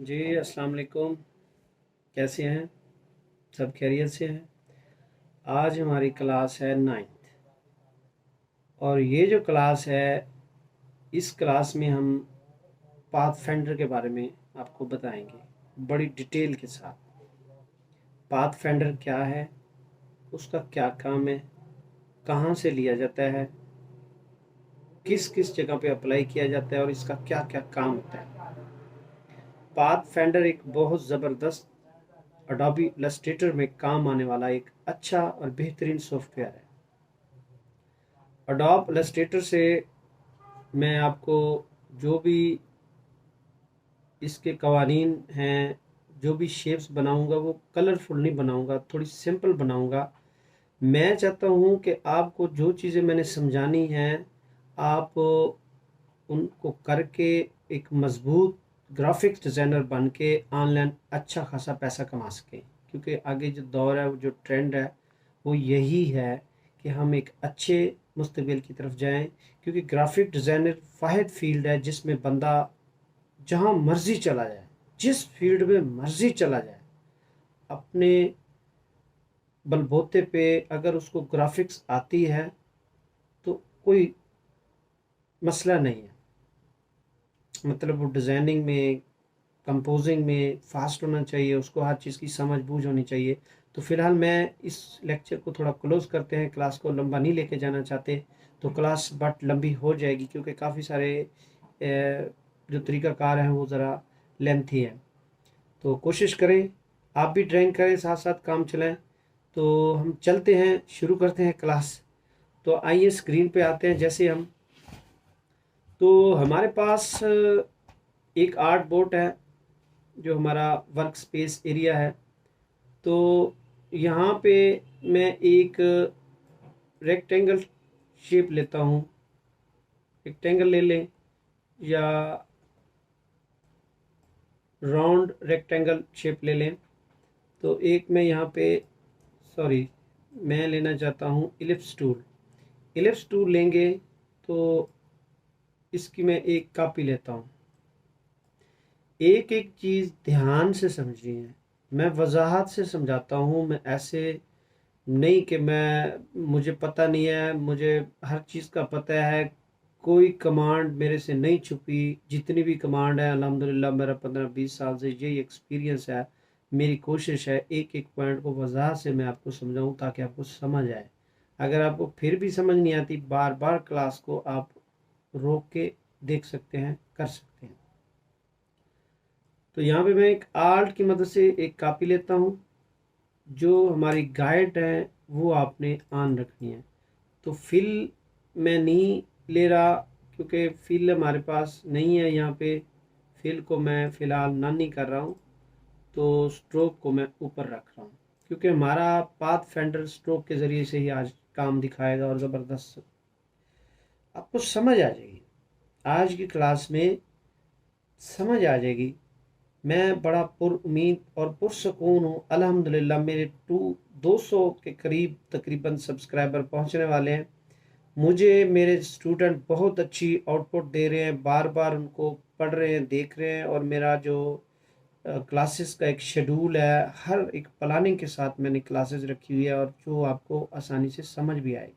जी, अस्सलाम वालेकुम। कैसे हैं? सब खैरियत से हैं? आज हमारी क्लास है 9th और ये जो क्लास है, इस क्लास में हम पाथफाइंडर के बारे में आपको बताएंगे बड़ी डिटेल के साथ। पाथफाइंडर क्या है, उसका क्या काम है, कहाँ से लिया जाता है, किस किस जगह पे अप्लाई किया जाता है और इसका क्या क्या काम होता है। पाथफाइंडर एक बहुत ज़बरदस्त अडोबी इलस्ट्रेटर में काम आने वाला एक अच्छा और बेहतरीन सॉफ्टवेयर है। अडोब इलस्ट्रेटर से मैं आपको जो भी इसके कवानीन हैं, जो भी शेप्स बनाऊंगा वो कलरफुल नहीं बनाऊंगा, थोड़ी सिंपल बनाऊंगा। मैं चाहता हूं कि आपको जो चीज़ें मैंने समझानी हैं, आप उनको करके एक मजबूत ग्राफिक्स डिज़ाइनर बन के ऑनलाइन अच्छा खासा पैसा कमा सकें। क्योंकि आगे जो दौर है, जो ट्रेंड है, वो यही है कि हम एक अच्छे मुस्तकबिल की तरफ जाएं। क्योंकि ग्राफिक डिज़ाइनर वाहिद फील्ड है जिसमें बंदा जहाँ मर्जी चला जाए, जिस फील्ड में मर्जी चला जाए, अपने बलबूते पे अगर उसको ग्राफिक्स आती है तो कोई मसला नहीं है। मतलब वो डिज़ाइनिंग में, कंपोजिंग में फास्ट होना चाहिए, उसको हर चीज़ की समझ बूझ होनी चाहिए। तो फिलहाल मैं इस लेक्चर को थोड़ा क्लोज करते हैं, क्लास को लंबा नहीं लेके जाना चाहते। तो क्लास बट लंबी हो जाएगी क्योंकि काफ़ी सारे जो तरीक़ाकार हैं वो ज़रा लेंथी हैं। तो कोशिश करें, आप भी ड्राइंग करें, साथ साथ काम चलाएं। तो हम चलते हैं, शुरू करते हैं क्लास। तो आइए स्क्रीन पे आते हैं। जैसे हम, तो हमारे पास एक आर्ट बोर्ड है जो हमारा वर्क स्पेस एरिया है। तो यहाँ पे मैं एक रेक्टेंगल शेप लेता हूँ, रेक्टेंगल ले लें या राउंड रेक्टेंगल शेप ले लें। तो एक मैं यहाँ पे, सॉरी, मैं लेना चाहता हूँ इलिप्स टूल। इलिप्स टूल लेंगे तो इसकी मैं एक कॉपी लेता हूँ। एक एक चीज़ ध्यान से समझनी है, मैं वजाहत से समझाता हूँ। मैं ऐसे नहीं कि मुझे पता नहीं है, मुझे हर चीज़ का पता है, कोई कमांड मेरे से नहीं छुपी। जितनी भी कमांड है अल्हम्दुलिल्लाह, मेरा 15-20 साल से यही एक्सपीरियंस है। मेरी कोशिश है एक एक पॉइंट को वजाहत से मैं आपको समझाऊं ताकि आपको समझ आए। अगर आपको फिर भी समझ नहीं आती, बार बार क्लास को आप रोक के देख सकते हैं, कर सकते हैं। तो यहाँ पे मैं एक आर्ट की मदद से एक कॉपी लेता हूँ। जो हमारी गाइड है वो आपने ऑन रखनी है। तो फिल मैं नहीं ले रहा क्योंकि फिल हमारे पास नहीं है यहाँ पे। फिल को मैं फ़िलहाल नन नहीं कर रहा हूँ। तो स्ट्रोक को मैं ऊपर रख रहा हूँ क्योंकि हमारा पाथ फेंडर स्ट्रोक के ज़रिए से ही आज काम दिखाएगा और ज़बरदस्त आपको समझ आ जाएगी। आज की क्लास में समझ आ जाएगी। मैं बड़ा पुरउम्मीद और पुरसकून हूँ। अल्हम्दुलिल्लाह मेरे 200 के करीब तकरीबन सब्सक्राइबर पहुँचने वाले हैं। मुझे मेरे स्टूडेंट बहुत अच्छी आउटपुट दे रहे हैं, बार बार उनको पढ़ रहे हैं, देख रहे हैं। और मेरा जो क्लासेस का एक शेड्यूल है, हर एक प्लानिंग के साथ मैंने क्लासेस रखी हुई है और जो आपको आसानी से समझ भी आएगी।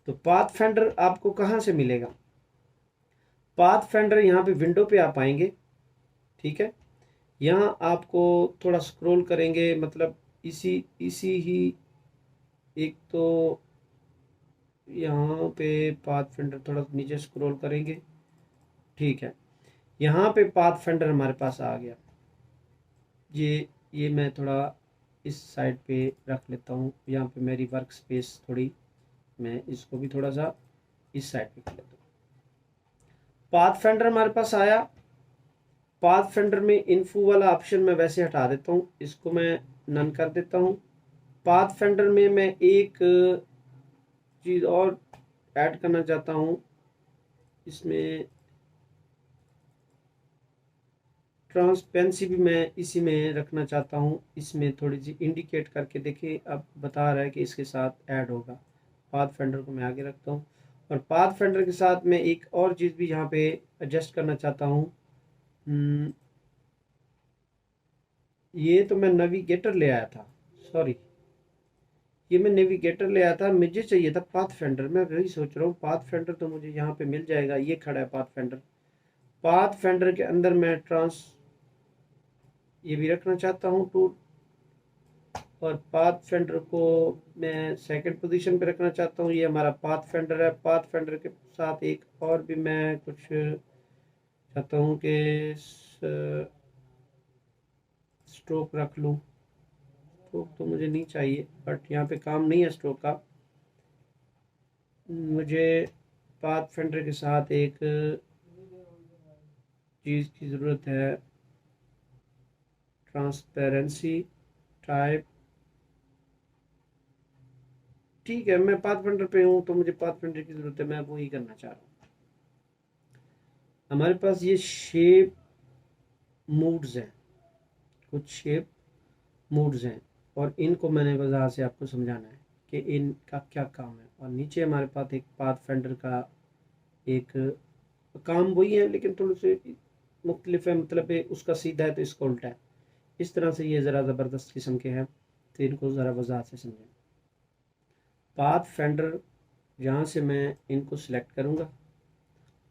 तो पाथ फाइंडर आपको कहाँ से मिलेगा? पाथ फाइंडर यहाँ पे विंडो पे आप आएंगे, ठीक है। यहाँ आपको थोड़ा स्क्रॉल करेंगे, मतलब इसी इसी ही एक तो यहाँ पे पाथ फाइंडर, थोड़ा नीचे स्क्रॉल करेंगे, ठीक है। यहाँ पे पाथ फाइंडर हमारे पास आ गया। ये मैं थोड़ा इस साइड पे रख लेता हूँ। यहाँ पे मेरी वर्क स्पेस थोड़ी, मैं इसको भी थोड़ा सा इस साइड पे कर लेता हूँ। पाथ फाइंडर हमारे पास आया। पाथ फाइंडर में इन्फो वाला ऑप्शन मैं वैसे हटा देता हूँ, इसको मैं नन कर देता हूँ। पाथ फाइंडर में मैं एक चीज़ और ऐड करना चाहता हूँ। इसमें ट्रांसपेरेंसी भी मैं इसी में रखना चाहता हूँ। इसमें थोड़ी सी इंडिकेट करके देखिए, अब बता रहा है कि इसके साथ ऐड होगा। पाथ फाइंडर को मैं आगे रखता हूँ और पाथ फाइंडर के साथ मैं एक और चीज़ भी यहाँ पे एडजस्ट करना चाहता हूँ। ये तो मैं नेविगेटर ले आया था, सॉरी, ये मैं नेविगेटर ले आया था, मुझे चाहिए था पाथ फेंडर। मैं वही सोच रहा हूँ, पाथ फेंडर तो मुझे यहाँ पे मिल जाएगा, ये खड़ा है पाथ फेंडर। पाथ फेंडर के अंदर मैं ये भी रखना चाहता हूँ टूल, और पाथ फेंडर को मैं सेकंड पोजीशन पे रखना चाहता हूँ। ये हमारा पाथ फेंडर है। पाथ फेंडर के साथ एक और भी मैं कुछ चाहता हूँ कि स्ट्रोक रख लूँ। स्ट्रोक तो मुझे नहीं चाहिए, बट यहाँ पे काम नहीं है स्ट्रोक का। मुझे पाथ फेंडर के साथ एक चीज़ की ज़रूरत है, ट्रांसपेरेंसी टाइप। ठीक है, मैं पाथ फेंडर पे हूँ तो मुझे पाथ फेंडर की ज़रूरत है, मैं वो ही करना चाह रहा हूँ। हमारे पास ये शेप मूड्स हैं, कुछ शेप मूड्स हैं, और इनको मैंने वजह से आपको समझाना है कि इनका क्या काम है। और नीचे हमारे पास एक पाथ फेंडर का एक काम वही है, लेकिन थोड़े से मुख्तलिफ है, मतलब उसका सीधा है तो इसका उल्टा है। इस तरह से ये ज़रा ज़बरदस्त किस्म के हैं, तो इनको ज़रा वजह से समझें। पाथ फेंडर, यहाँ से मैं इनको सिलेक्ट करूँगा,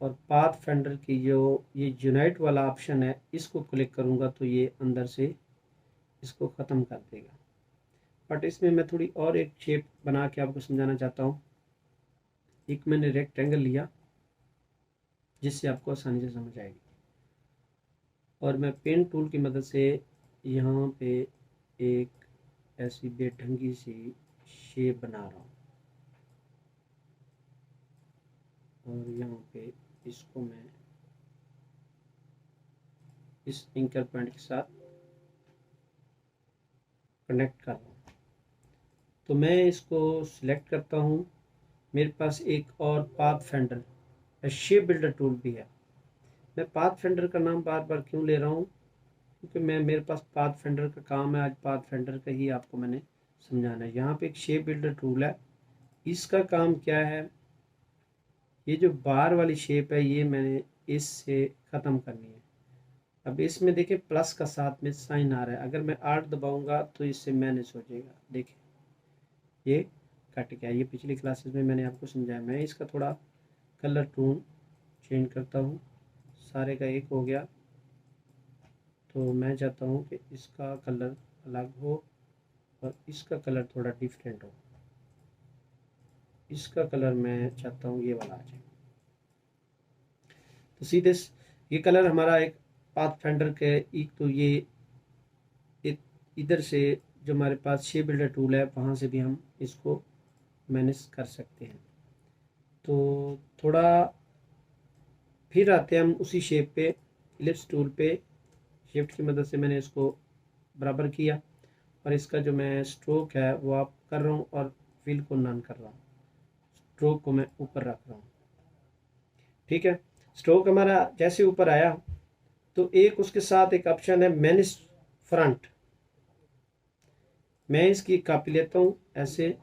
और पाथ फेंडर की जो ये यूनाइट वाला ऑप्शन है इसको क्लिक करूँगा तो ये अंदर से इसको ख़त्म कर देगा। बट इसमें मैं थोड़ी और एक शेप बना के आपको समझाना चाहता हूँ। एक मैंने रेक्टेंगल लिया जिससे आपको आसानी से समझ आएगी, और मैं पेन टूल की मदद से यहाँ पे एक ऐसी बेढंगी सी शेप बना रहा हूँ, और यहाँ पे इसको मैं इस एंकर पॉइंट के साथ कनेक्ट कर रहा हूँ। तो मैं इसको सिलेक्ट करता हूँ। मेरे पास एक और path fender shape builder tool भी है। मैं पाथ फेंडर का नाम बार बार क्यों ले रहा हूँ, क्योंकि मेरे पास पाथ फेंडर का काम है, आज पाथ फेंडर का ही आपको मैंने समझाना है। यहाँ पे एक शेप बिल्डर टूल है, इसका काम क्या है, ये जो बार वाली शेप है ये मैंने इससे ख़त्म करनी है। अब इसमें देखें प्लस का साथ में साइन आ रहा है, अगर मैं आर्ट दबाऊंगा तो इससे मैनेज हो जाएगा। देखें ये कट गया। ये पिछली क्लासेस में मैंने आपको समझाया। मैं इसका थोड़ा कलर टोन चेंज करता हूँ, सारे का एक हो गया, तो मैं चाहता हूँ कि इसका कलर अलग हो और इसका कलर थोड़ा डिफरेंट हो। इसका कलर मैं चाहता हूँ ये वाला आ जाए। तो सीधे ये कलर हमारा एक पाथ फेंडर के एक, तो ये इधर से जो हमारे पास शेप बिल्डर टूल है वहाँ से भी हम इसको मैनेज कर सकते हैं। तो थोड़ा फिर आते हैं हम उसी शेप पे, इलिप्स टूल पे शिफ्ट की मदद से मैंने इसको बराबर किया, और इसका जो मैं स्ट्रोक है वो आप कर रहा हूँ, और फिल को नन कर रहा हूँ। स्ट्रोक को मैं ऊपर रख रहा हूँ। ठीक है, स्ट्रोक हमारा जैसे ऊपर आया तो एक उसके साथ एक ऑप्शन है मैनेज फ्रंट। मैं इसकी कॉपी लेता हूँ ऐसे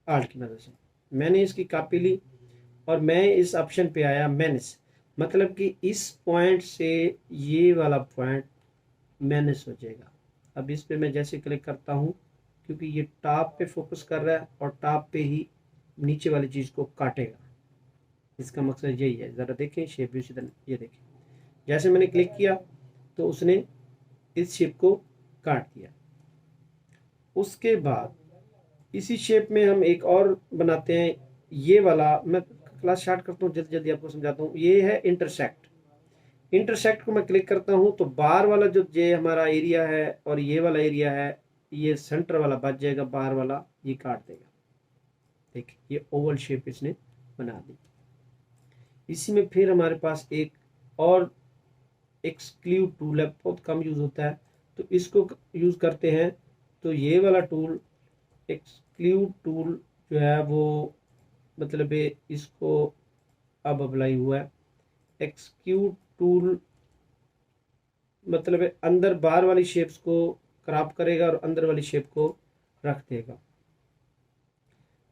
आल्ट की मदद से, मैंने इसकी कॉपी ली और मैं इस ऑप्शन पे आया मैनेज, मतलब कि इस पॉइंट से ये वाला पॉइंट मैनेज हो जाएगा। अब इस पे मैं जैसे क्लिक करता हूँ, क्योंकि ये टॉप पे फोकस कर रहा है और टॉप पे ही नीचे वाली चीज़ को काटेगा, इसका मकसद यही है। ज़रा देखें शेप भी उसी तरह, ये देखें जैसे मैंने क्लिक किया तो उसने इस शेप को काट दिया। उसके बाद इसी शेप में हम एक और बनाते हैं, ये वाला मैं क्लास स्टार्ट करता हूँ, जल्दी जल्दी आपको समझाता हूँ। ये है इंटरसेक्ट। इंटरसेक्ट को मैं क्लिक करता हूँ तो बार वाला जो ये हमारा एरिया है और ये वाला एरिया है, ये सेंटर वाला बच जाएगा, बार वाला ये काट देगा। देखिए ये ओवल शेप इसने बना दी। इसी में फिर हमारे पास एक और एक्सक्लूड टूल है, बहुत कम यूज़ होता है तो इसको यूज़ करते हैं। तो ये वाला टूल एक्सक्लूड टूल जो है वो मतलब इसको अब अप्लाई हुआ है। एक्सक्लूड टूल मतलब अंदर बाहर वाली शेप्स को क्रॉप करेगा और अंदर वाली शेप को रख देगा,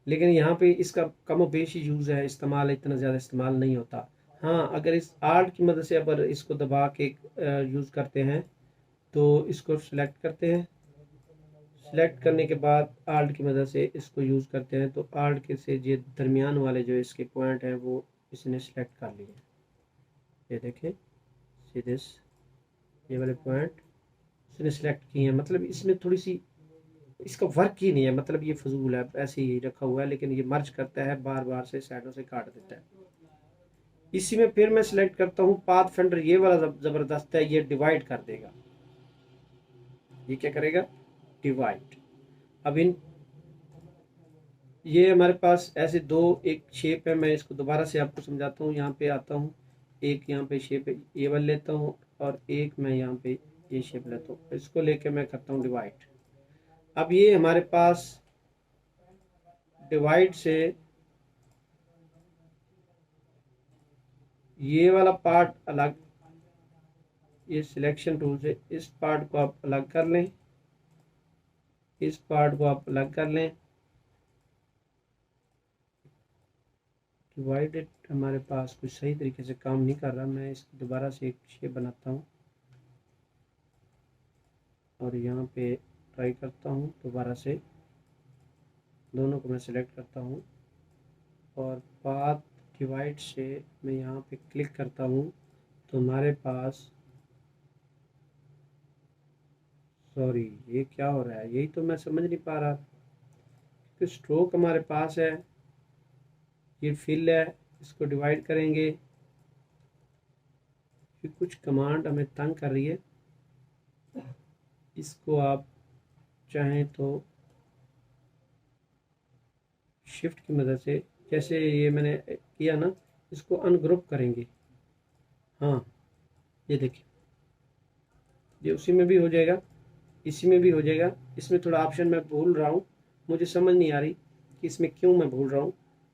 लेकिन यहाँ पे इसका कम बेशी यूज़ है, इस्तेमाल इतना ज़्यादा इस्तेमाल नहीं होता। हाँ, अगर इस आर्ट की मदद से अगर इसको दबा के यूज़ करते हैं तो इसको सिलेक्ट करते हैं, सिलेक्ट करने के बाद आल्ट की मदद से इसको यूज़ करते हैं तो आल्ट के से ये दरमियान वाले जो इसके पॉइंट हैं वो इसने सिलेक्ट कर लिए। ये देखें सीधे ये वाले पॉइंट इसने सिलेक्ट किए हैं, मतलब इसमें थोड़ी सी इसका वर्क ही नहीं है, मतलब ये फजूल है, ऐसे ही रखा हुआ है, लेकिन ये मर्ज करता है बार बार से साइडों से काट देता है। इसी में फिर मैं सिलेक्ट करता हूँ पाथ फाइंडर, ये वाला ज़बरदस्त है, ये डिवाइड कर देगा। ये क्या करेगा? डिवाइड। अब इन ये हमारे पास ऐसे दो एक शेप है, मैं इसको दोबारा से आपको समझाता हूँ। यहाँ पे आता हूँ, एक यहाँ पे शेप है ये वाला लेता हूँ और एक मैं यहाँ पे ये शेप लेता हूँ, इसको लेके मैं करता हूँ डिवाइड। अब ये हमारे पास डिवाइड से ये वाला पार्ट अलग, ये सिलेक्शन टूल से इस पार्ट को आप अलग कर लें, इस पार्ट को आप अलग कर लें। डिवाइडेड हमारे पास कुछ सही तरीके से काम नहीं कर रहा, मैं इसकी दोबारा से एक शेप बनाता हूँ और यहाँ पे ट्राई करता हूँ दोबारा से, दोनों को मैं सिलेक्ट करता हूँ और पाथ डिवाइड से मैं यहाँ पे क्लिक करता हूँ तो हमारे पास, सॉरी ये क्या हो रहा है, यही तो मैं समझ नहीं पा रहा कि स्ट्रोक हमारे पास है, ये फिल है, इसको डिवाइड करेंगे, फिर कुछ कमांड हमें तंग कर रही है, इसको आप चाहें तो शिफ्ट की मदद से, जैसे ये मैंने किया ना, इसको अनग्रुप करेंगे। हाँ ये देखिए, ये उसी में भी हो जाएगा, इसी में भी हो जाएगा। इसमें थोड़ा ऑप्शन मैं भूल रहा हूँ, मुझे समझ नहीं आ रही कि इसमें क्यों मैं भूल रहा हूँ,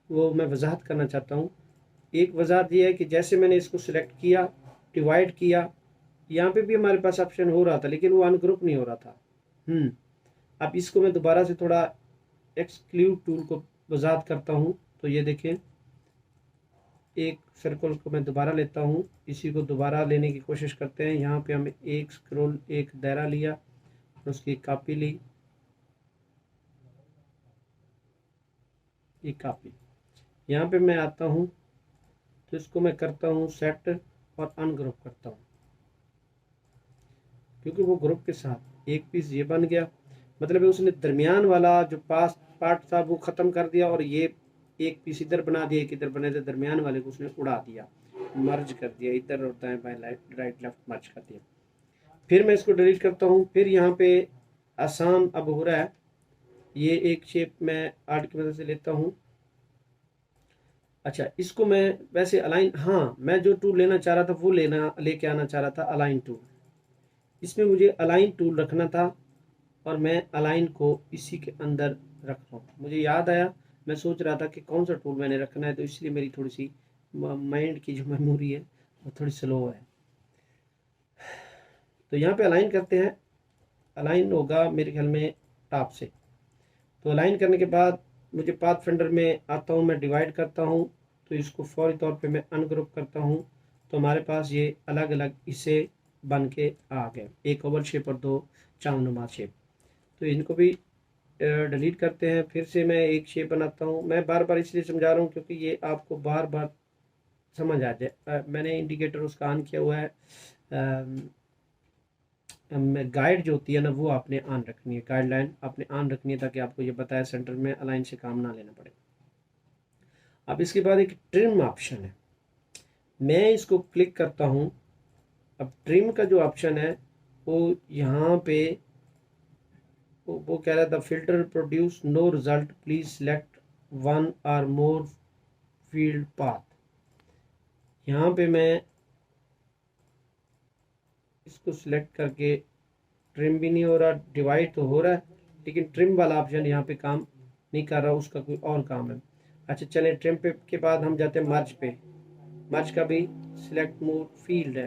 वो मैं वजाहत करना चाहता हूँ। एक वजाहत ये है कि जैसे मैंने इसको सिलेक्ट किया, डिवाइड किया, यहाँ पे भी हमारे पास ऑप्शन हो रहा था लेकिन वो अनग्रुप नहीं हो रहा था। अब इसको मैं दोबारा से थोड़ा एक्सक्लूड टूल को वजाहत करता हूँ तो ये देखें, एक सर्कल को मैं दोबारा लेता हूँ, इसी को दोबारा लेने की कोशिश करते हैं। यहाँ पे हमें एक स्क्रॉल, एक दायरा लिया, उसकी कॉपी ली, ये कॉपी, यहाँ पे मैं आता हूँ तो इसको मैं करता हूँ सेट और अनग्रुप करता हूँ, क्योंकि वो ग्रुप के साथ एक पीस ये बन गया, मतलब उसने दरमियान वाला जो पास पार्ट था वो ख़त्म कर दिया और ये एक पीस इधर बना दिया, एक इधर बना दिया, दरमियान वाले को उसने उड़ा दिया, मर्ज कर दिया, इधर और दाएं बाएं राइट लेफ्ट मर्ज कर दिया। फिर मैं इसको डिलीट करता हूँ। फिर यहाँ पे आसान अब हो रहा है, ये एक शेप मैं आर्ट की मदद से लेता हूँ। अच्छा, इसको मैं वैसे अलाइन, हाँ मैं जो टूल लेना चाह रहा था वो लेके आना चाह रहा था, अलाइन टूल। इसमें मुझे अलाइन टूल रखना था और मैं अलाइन को इसी के अंदर रख रहा हूँ। मुझे याद आया, मैं सोच रहा था कि कौन सा टूल मैंने रखना है, तो इसलिए मेरी थोड़ी सी माइंड की जो मेमोरी है वो थोड़ी स्लो है। तो यहाँ पे अलाइन करते हैं, अलाइन होगा मेरे ख्याल में टॉप से। तो अलाइन करने के बाद मुझे पाथ फाइंडर में आता हूँ, मैं डिवाइड करता हूँ, तो इसको फौरी तौर पे मैं अनग्रुप करता हूँ तो हमारे पास ये अलग अलग इसे बन के आ गए, एक ओवल शेप और दो चांदनुमा शेप। तो इनको भी डिलीट करते हैं, फिर से मैं एक शेप बनाता हूँ। मैं बार बार इसलिए समझा रहा हूँ क्योंकि ये आपको बार बार समझ आ जाए। मैंने इंडिकेटर उसका ऑन किया हुआ है, गाइड जो होती है ना वो आपने ऑन रखनी है, गाइडलाइन आपने ऑन रखनी है ताकि आपको ये बताया सेंटर में अलाइन से काम ना लेना पड़े। अब इसके बाद एक ट्रिम ऑप्शन है, मैं इसको क्लिक करता हूँ। अब ट्रिम का जो ऑप्शन है वो यहाँ पे वो कह रहा था filter produce no result, please select one or more field path. यहाँ पे मैं इसको सिलेक्ट करके, ट्रिम भी नहीं हो रहा, डिवाइड तो हो रहा है लेकिन ट्रिम वाला ऑप्शन यहाँ पे काम नहीं कर रहा, उसका कोई और काम है। अच्छा चलें, ट्रिम पे के बाद हम जाते हैं मर्ज पे। मर्ज का भी सिलेक्ट मोर फील्ड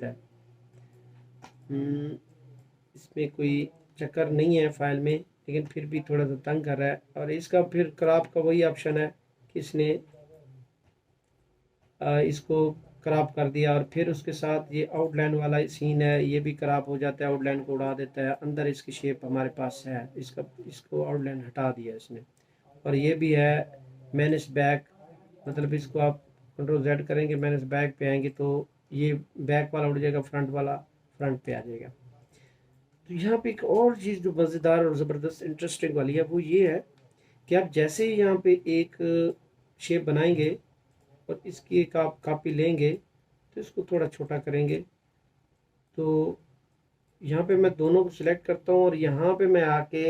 है। इसमें कोई चक्कर नहीं है फाइल में, लेकिन फिर भी थोड़ा सा तंग कर रहा है। और इसका फिर क्रॉप का वही ऑप्शन है कि इसने इसको ख़राब कर दिया, और फिर उसके साथ ये आउटलाइन वाला सीन है, ये भी ख़राब हो जाता है, आउटलाइन को उड़ा देता है। अंदर इसकी शेप हमारे पास है, इसको आउटलाइन हटा दिया इसने। और ये भी है मैनेज बैक, मतलब इसको आप कंट्रोल Z करेंगे, मैनेज बैक पे आएंगे तो ये बैक वाला उड़ जाएगा, फ्रंट वाला फ्रंट पे आ जाएगा। तो यहाँ पे एक और चीज़ जो मज़ेदार और ज़बरदस्त इंटरेस्टिंग वाली है वो ये है कि आप जैसे ही यहाँ पे एक शेप बनाएंगे और इसकी एक आप कॉपी लेंगे तो इसको थोड़ा छोटा करेंगे, तो यहाँ पे मैं दोनों को सिलेक्ट करता हूँ और यहाँ पे मैं आके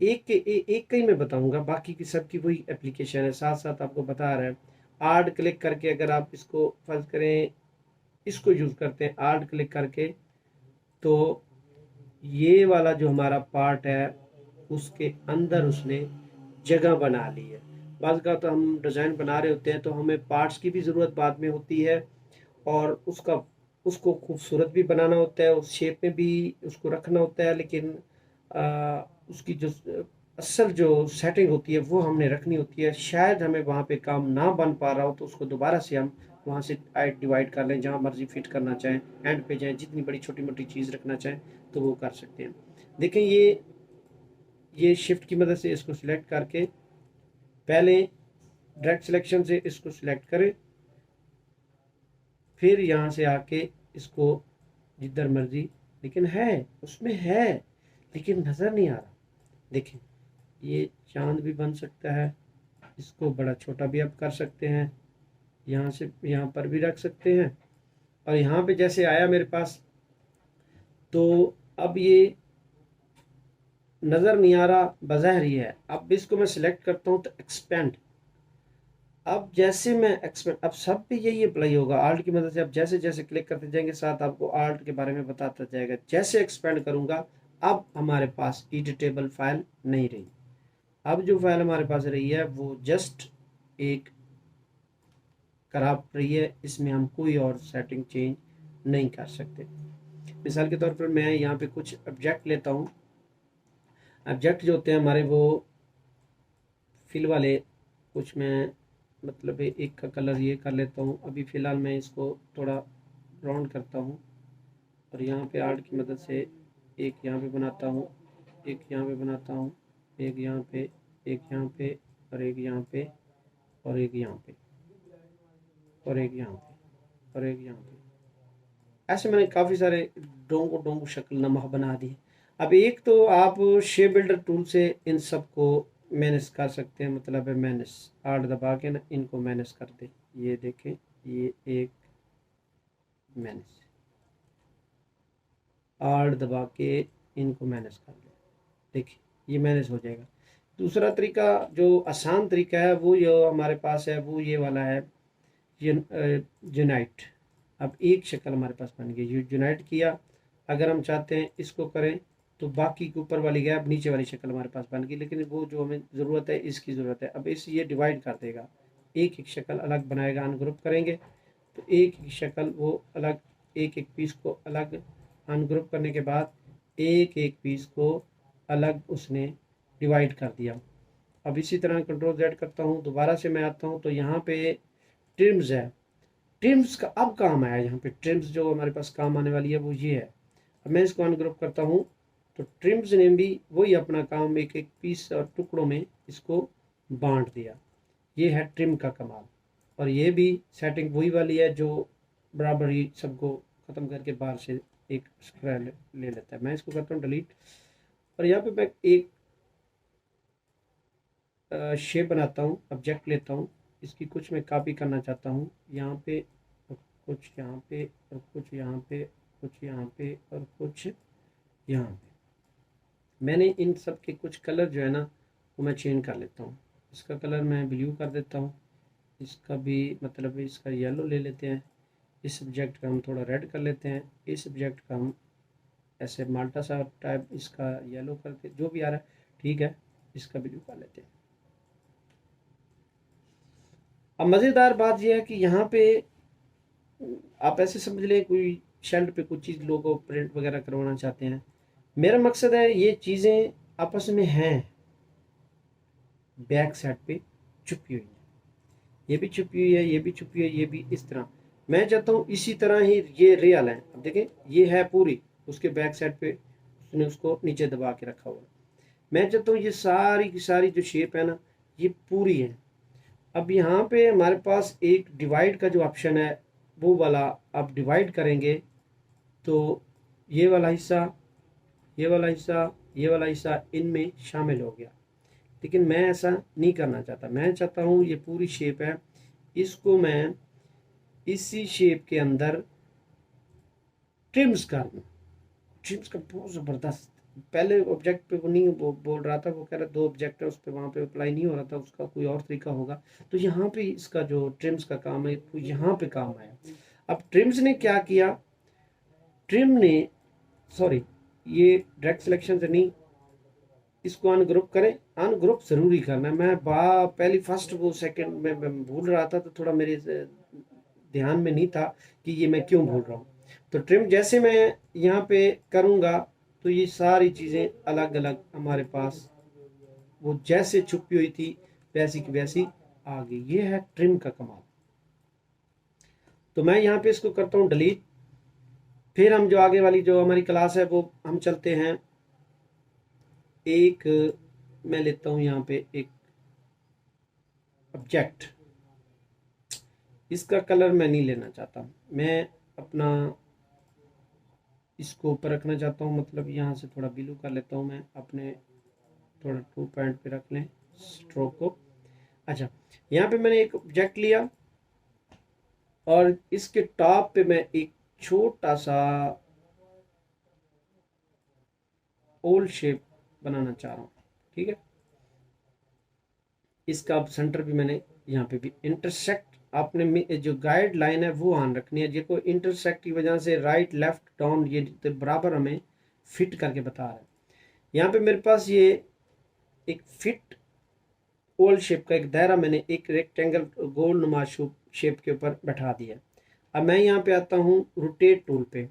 एक का ही मैं बताऊंगा, बाकी की सबकी वही एप्लीकेशन है, साथ साथ आपको बता रहा है। आर्ट क्लिक करके अगर आप इसको फर्ज करें, इसको यूज़ करते हैं आर्ट क्लिक करके, तो ये वाला जो हमारा पार्ट है उसके अंदर उसने जगह बना ली है। बाज़ का तो हम डिज़ाइन बना रहे होते हैं तो हमें पार्ट्स की भी ज़रूरत बाद में होती है, और उसको खूबसूरत भी बनाना होता है, उस शेप में भी उसको रखना होता है, लेकिन उसकी जो असल जो सेटिंग होती है वो हमने रखनी होती है। शायद हमें वहाँ पे काम ना बन पा रहा हो तो उसको दोबारा से हम वहाँ से डिवाइड कर लें, जहाँ मर्जी फिट करना चाहें, एंड पे जाएं, जितनी बड़ी छोटी मोटी चीज़ रखना चाहें तो वो कर सकते हैं। देखें, ये शिफ्ट की मदद से इसको सिलेक्ट करके पहले डायरेक्ट सिलेक्शन से इसको सिलेक्ट करें, फिर यहाँ से आके इसको जिधर मर्जी, लेकिन है उसमें है लेकिन नज़र नहीं आ रहा। देखें, ये चांद भी बन सकता है, इसको बड़ा छोटा भी आप कर सकते हैं, यहाँ से यहाँ पर भी रख सकते हैं, और यहाँ पे जैसे आया मेरे पास तो अब ये नज़र नहीं आ रहा, बज़ाहिर ही है। अब इसको मैं सिलेक्ट करता हूँ तो एक्सपेंड, अब जैसे मैं एक्सपेंड, अब सब पे यही अप्लाई होगा, आल्ट की मदद से आप जैसे जैसे क्लिक करते जाएंगे साथ आपको आल्ट के बारे में बताता जाएगा। जैसे एक्सपेंड करूँगा अब हमारे पास एडिटेबल फाइल नहीं रही, अब जो फाइल हमारे पास रही है वो जस्ट एक खराब रही है, इसमें हम कोई और सेटिंग चेंज नहीं कर सकते। मिसाल के तौर पर मैं यहाँ पे कुछ ऑब्जेक्ट लेता हूँ, ऑब्जेक्ट जो होते हैं हमारे वो फिल वाले, कुछ मैं मतलब एक का कलर ये कर लेता हूँ। अभी फ़िलहाल मैं इसको थोड़ा राउंड करता हूँ और यहाँ पे आर्ट की मदद से एक यहाँ पे बनाता हूँ, एक यहाँ पे बनाता हूँ, एक यहाँ पे, एक यहाँ पे, और एक यहाँ पे, और एक यहाँ पे, और एक यहाँ पे, और एक यहाँ पे। ऐसे मैंने काफ़ी सारे डोंगो डोंगो शक्ल नमा बना दी। अब एक तो आप शेप बिल्डर टूल से इन सब को मैनेज कर सकते हैं, मतलब है मैनेज, आर्ट दबा के ना इनको मैनेज कर दे। ये देखें, ये एक मैनेज, आर्ट दबा के इनको मैनेज कर दे, देखिए ये मैनेज हो जाएगा। दूसरा तरीका जो आसान तरीका है वो जो हमारे पास है वो ये वाला है, यूनाइट। अब एक शक्ल हमारे पास बन गई, यूनाइट किया। अगर हम चाहते हैं इसको करें तो बाकी के ऊपर वाली गैप नीचे वाली शक्ल हमारे पास बन गई, लेकिन वो जो हमें ज़रूरत है इसकी ज़रूरत है। अब इस ये डिवाइड कर देगा, एक एक शक्ल अलग बनाएगा, अनग्रुप करेंगे तो एक एक शक्ल वो अलग, एक एक पीस को अलग अनग्रुप करने के बाद एक एक पीस को अलग उसने डिवाइड कर दिया। अब इसी तरह कंट्रोल Z करता हूँ, दोबारा से मैं आता हूँ तो यहाँ पे ट्रिम्स है, ट्रिम्स का अब काम आया। यहाँ पे ट्रिम्स जो हमारे पास काम आने वाली है वो ये है। अब मैं इसको अनग्रुप करता हूँ तो ट्रिम्स ने भी वही अपना काम एक एक पीस और टुकड़ों में इसको बांट दिया। ये है ट्रिम का कमाल। और ये भी सेटिंग वही वाली है जो बराबर ही सबको ख़त्म करके बाहर से एक स्क्वायर ले लेता है। मैं इसको करता हूँ डिलीट, और यहाँ पे मैं एक शेप बनाता हूँ, ऑब्जेक्ट लेता हूँ, इसकी कुछ मैं कॉपी करना चाहता हूँ, यहाँ पे और कुछ यहाँ पे और कुछ यहाँ पे, कुछ यहाँ पे और कुछ यहाँ पे। मैंने इन सब के कुछ कलर जो है ना वो मैं चेंज कर लेता हूँ। इसका कलर मैं ब्लू कर देता हूँ, इसका भी मतलब इसका येलो ले लेते हैं, इस सब्जेक्ट का हम थोड़ा रेड कर लेते हैं, इस सब्जेक्ट का हम ऐसे माल्टा सा टाइप इसका येलो करके, जो भी आ रहा है ठीक है, इसका ब्लू कर लेते हैं। अब मज़ेदार बात यह है कि यहाँ पे आप ऐसे समझ लें कोई शर्ट पे कुछ चीज़ लोगो प्रिंट वगैरह करवाना चाहते हैं। मेरा मकसद है ये चीज़ें आपस में हैं, बैक साइड पे छुपी हुई है, ये भी छुपी हुई है, ये भी छुपी हुई है, ये भी इस तरह। मैं चाहता हूँ इसी तरह ही ये रियल है। अब देखें ये है पूरी, उसके बैक साइड पे उसने उसको नीचे दबा के रखा हुआ। मैं चाहता हूँ ये सारी की सारी जो शेप है ना ये पूरी है। अब यहाँ पे हमारे पास एक डिवाइड का जो ऑप्शन है वो वाला आप डिवाइड करेंगे तो ये वाला हिस्सा, ये वाला हिस्सा, ये वाला हिस्सा इनमें शामिल हो गया। लेकिन मैं ऐसा नहीं करना चाहता। मैं चाहता हूँ ये पूरी शेप है, इसको मैं इसी शेप के अंदर ट्रिम्स कर दूँ। ट्रिम्स का बहुत ज़बरदस्त, पहले ऑब्जेक्ट पे वो नहीं बोल रहा था, वो कह रहा दो ऑब्जेक्ट है उस पर वहाँ पे अप्लाई नहीं हो रहा था, उसका कोई और तरीका होगा। तो यहाँ पे इसका जो ट्रिम्स का काम है वो यहाँ पे काम आया। अब ट्रिम्स ने क्या किया, ट्रिम ने सॉरी ये डायरेक्ट सिलेक्शन से नहीं, इसको अनग्रुप करें। अनग्रुप ज़रूरी करना है। मैं पहली फर्स्ट वो सेकंड में मैं भूल रहा था, तो थोड़ा मेरे ध्यान में नहीं था कि ये मैं क्यों भूल रहा हूँ। तो ट्रिम जैसे मैं यहाँ पे करूँगा तो ये सारी चीज़ें अलग अलग हमारे पास वो जैसे छुपी हुई थी वैसी की वैसी आ गई। ये है ट्रिम का कमाल। तो मैं यहाँ पे इसको करता हूँ डिलीट। फिर हम जो आगे वाली जो हमारी क्लास है वो हम चलते हैं। एक मैं लेता हूँ यहाँ पे एक ऑब्जेक्ट, इसका कलर मैं नहीं लेना चाहता, मैं अपना इसको ऊपर रखना चाहता हूँ। मतलब यहाँ से थोड़ा ब्लू कर लेता हूँ मैं अपने, थोड़ा 2 पॉइंट पे रख लें स्ट्रोक को। अच्छा, यहाँ पे मैंने एक ऑब्जेक्ट लिया और इसके टॉप पे मैं एक छोटा सा ओल शेप बनाना चाह रहा हूँ। ठीक है, इसका अब सेंटर भी मैंने यहाँ पे भी इंटरसेक्ट, आपने जो गाइड लाइन है वो ऑन रखनी है। देखो इंटरसेक्ट की वजह से राइट लेफ्ट डाउन ये बराबर हमें फिट करके बता रहा है। यहाँ पे मेरे पास ये एक फिट ओल शेप का एक दायरा मैंने एक रेक्टेंगल गोल नुमा शेप के ऊपर बैठा दिया। अब मैं यहाँ पे आता हूँ रोटेट टूल पे।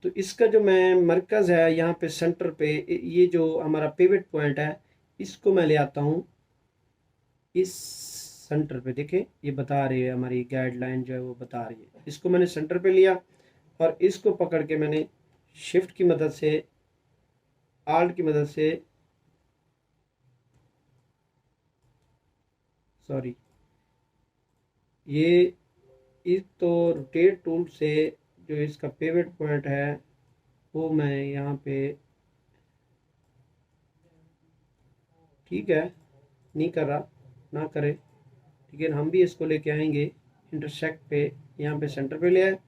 तो इसका जो मैं मरकज़ है यहाँ पे सेंटर पे, ये जो हमारा पिवट पॉइंट है इसको मैं ले आता हूँ इस सेंटर पे। देखें ये बता रही है हमारी गाइडलाइन जो है वो बता रही है। इसको मैंने सेंटर पे लिया और इसको पकड़ के मैंने शिफ्ट की मदद से, आल्ट की मदद से, सॉरी ये इस तो रोटेट टूल से जो इसका पिवट पॉइंट है वो मैं यहाँ पे, ठीक है नहीं कर रहा, ना करे, ठीक है हम भी इसको लेके आएंगे इंटरसेक्ट पे, यहाँ पे सेंटर पे ले आए